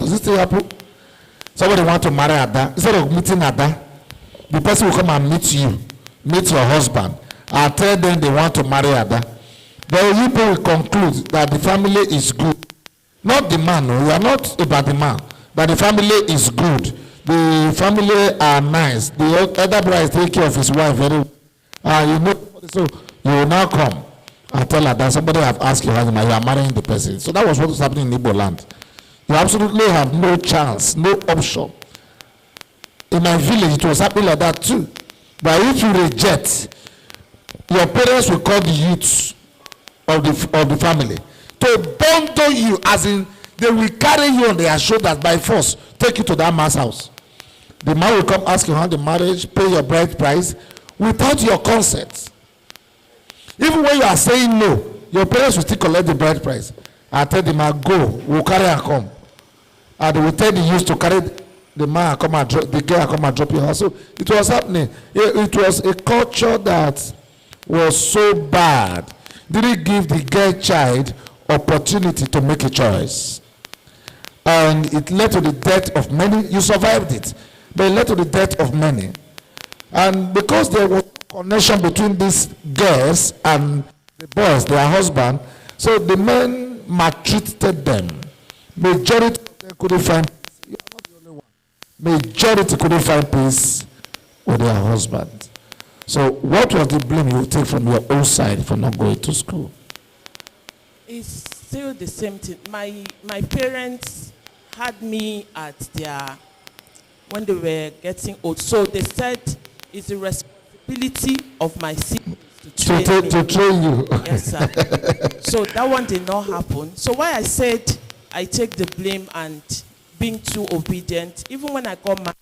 Does it still happen? Somebody want to marry Ada. Instead of meeting Ada, the person will come and meet you, meet your husband, and tell them they want to marry Ada. Then you people will conclude that the family is good. Not the man, no. You are not about the man. That the family is good. The family are nice. The other brother take care of his wife very well. You know, so you will now come and tell her that somebody have asked you, you are marrying the person. So that was what was happening in Igbo land. You absolutely have no chance, no option. In my village, it was happening like that too. But if you reject, your parents will call the youths of the family to bundle you, as in they will carry you on their shoulders by force, take you to that man's house. The man will come ask you how the marriage, pay your bride price without your consent. Even when you are saying no, your parents will still collect the bride price. I tell the man, go, we'll carry and come. And they will tell the youth to carry the man and come and drop, the girl and come and drop your house. So it was happening. It was a culture that was so bad. Didn't give the girl child opportunity to make a choice. And it led to the death of many. You survived it, but it led to the death of many. And because there was a connection between these girls and the boys, their husband, so the men maltreated them. Majority of them couldn't find peace. You are not the only one. Majority couldn't find peace with their husband. So what was the blame you take from your own side for not going to school? It's still the same thing. My parents had me at their, when they were getting old. So they said it's the responsibility of my siblings to train you. Yes, sir. So that one did not happen. So why I said I take the blame and being too obedient, even when I got married,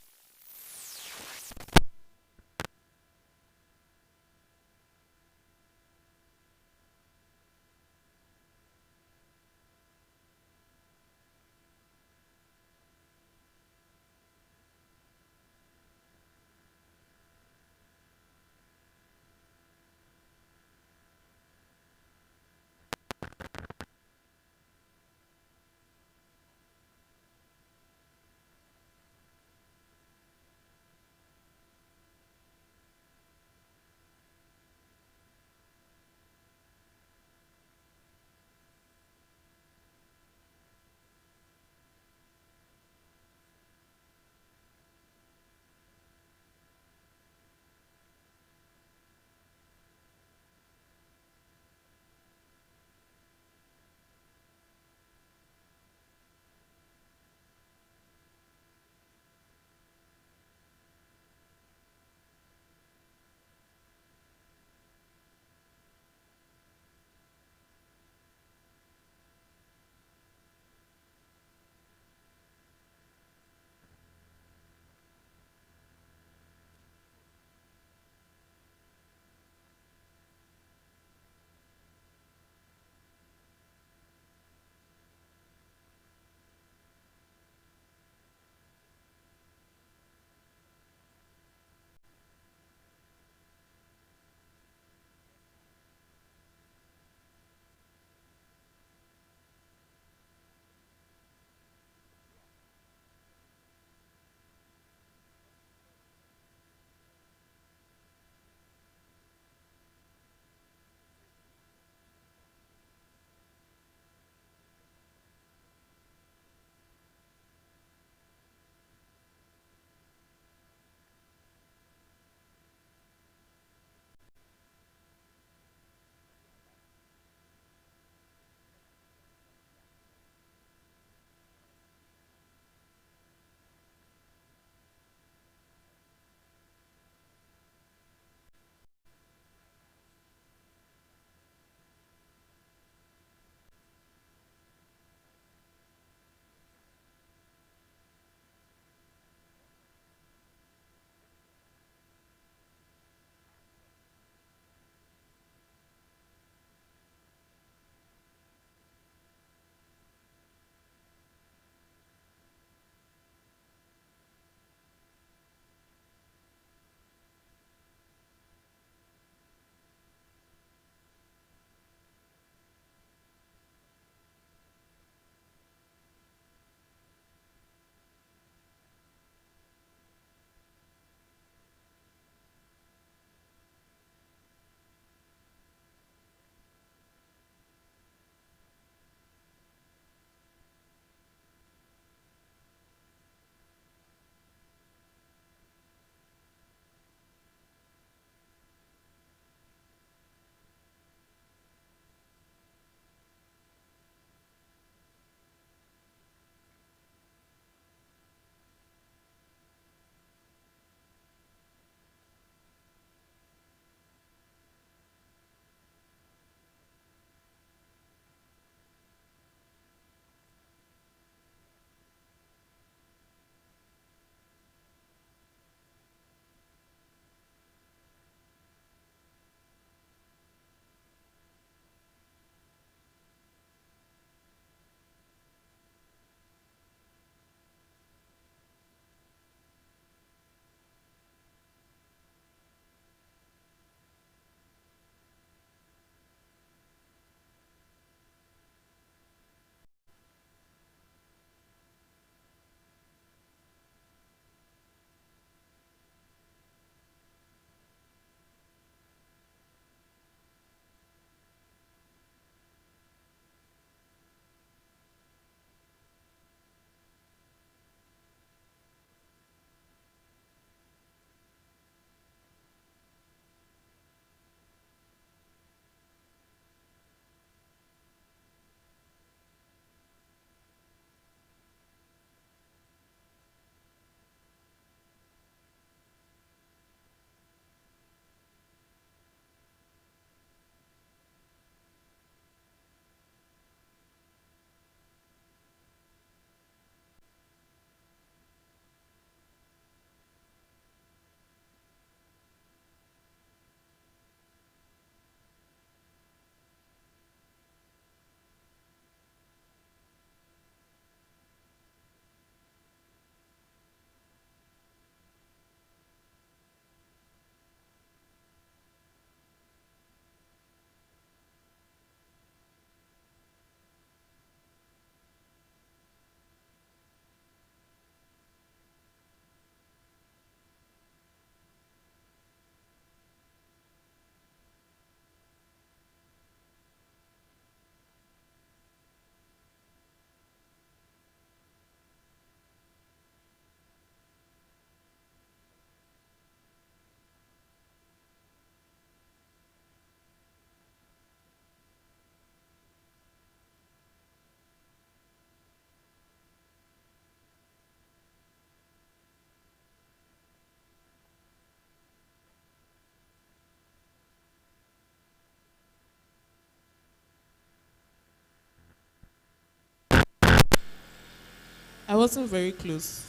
I wasn't very close.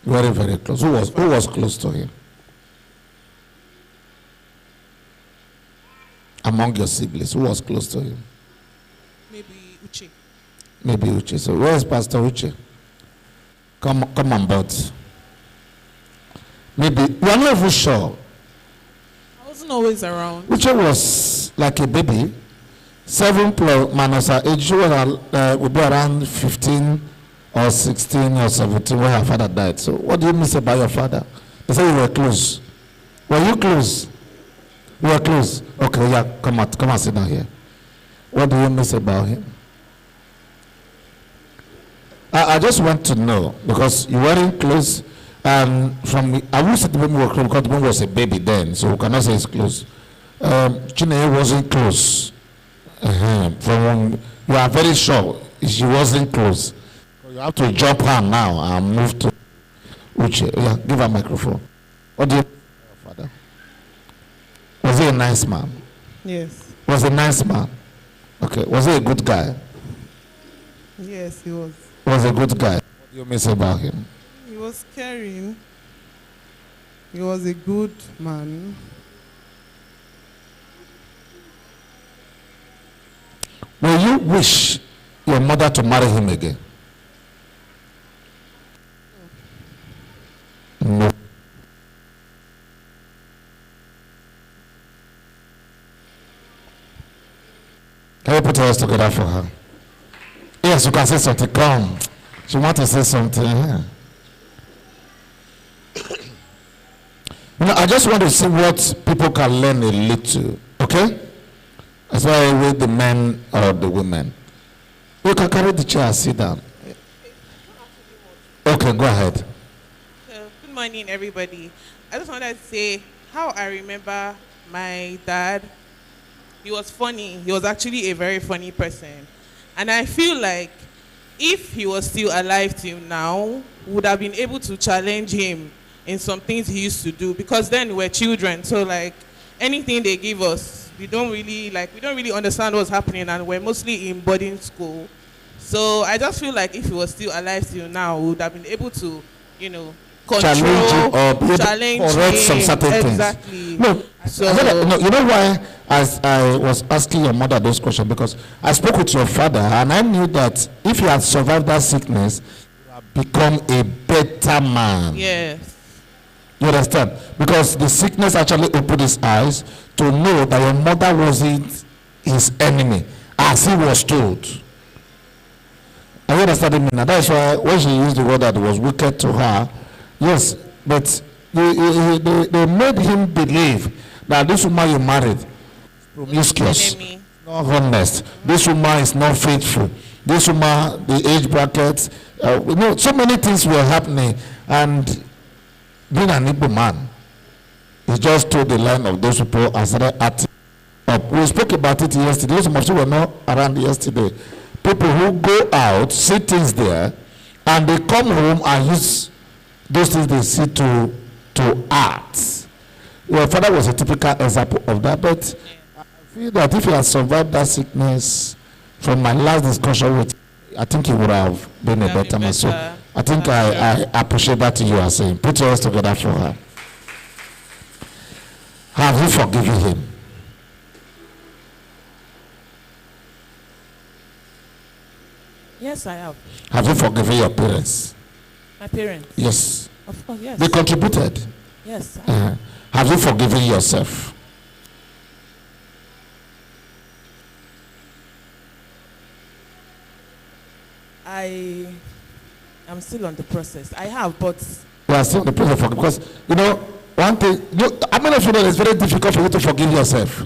Very, very close. Who was close to him? Among your siblings, who was close to him? Maybe Uche. Maybe Uche. So where is Pastor Uche? Come on board. Maybe you are not even sure. I wasn't always around. Uche was like a baby. 7 plus minus her age, she would be around 15 or 16 or 17 when her father died. So what do you miss about your father? They say you were close. Were you close? You were close. Okay, yeah, come and sit down here. What do you miss about him? I just want to know, because you weren't close, and I will say the woman was close because the woman was a baby then, so we cannot say it's close. Chineye wasn't close. From when you are very sure she wasn't close. You have to jump her now and move to Uche. Yeah, give her a microphone. What do you think of your father? Was he a nice man? Yes. Was he a nice man? Okay. Was he a good guy? Yes, he was. Was a good guy. What do you miss about him? He was caring. He was a good man. Will you wish your mother to marry him again? No. Can you put your hands together for her? Yes, you can say something. Come. She wants to say something. I just want to see what people can learn a little. Okay? That's why I with the men or the women. You can carry the chair, sit down. Okay, go ahead. Good morning, everybody. I just wanted to say how I remember my dad. He was funny. He was actually a very funny person. And I feel like if he was still alive till now, we would have been able to challenge him in some things he used to do, because then we were children. So like anything they give us, we don't really understand what's happening, and we're mostly in boarding school. So I just feel like if he was still alive till now, we would have been able to, control, challenge correct some certain exactly. things. No, so you know why as I was asking your mother those questions, because I spoke with your father and I knew that if he had survived that sickness, he would have become a better man. Yes. You understand? Because the sickness actually opened his eyes to know that your mother wasn't his enemy, as he was told. Are you understanding me now? That's why when she used the word that was wicked to her, yes, but they made him believe that this woman you married is promiscuous, not honest. This woman is not faithful. This woman, the age brackets, so many things were happening, and being an Igbo man, he just told the line of those people and started acting up. We spoke about it yesterday. Some of you were not around yesterday. People who go out, see things there, and they come home and use those things they see to act. Your father was a typical example of that, but I feel that if he had survived that sickness, from my last discussion with, I think he would have been a better man. So I think I appreciate that you are saying. Put your hands together for her. Have you forgiven him? Yes, I have. Have you forgiven your parents? My parents? Yes. Of course, yes. They contributed? Yes. Have you forgiven yourself? I am still on the process. I have, but... You are still on the process of forgiving, because, one thing, I mean, you know it's very difficult for you to forgive yourself.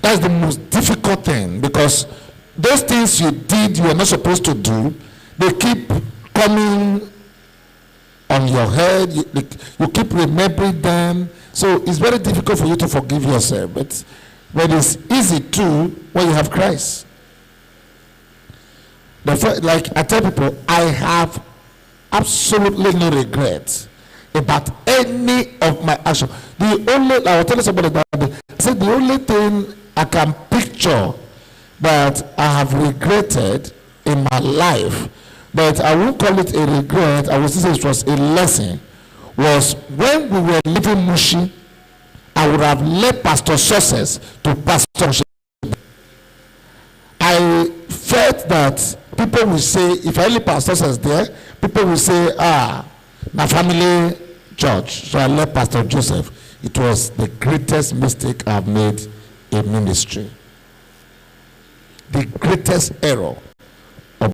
That's the most difficult thing, because those things you did, you were not supposed to do, they keep coming on your head, you keep remembering them, so it's very difficult for you to forgive yourself, but it's easy too when you have Christ. Like I tell people, I have absolutely no regret about any of my action. I was telling somebody that I said the only thing I can picture that I have regretted in my life but I won't call it a regret, I would say it was a lesson, was when we were leaving Mushi, I would have led Pastor Success to Pastor. I felt that people will say, if only Pastor Success there, people will say, my family church. So I led Pastor Joseph. It was the greatest mistake I've made in ministry. The greatest error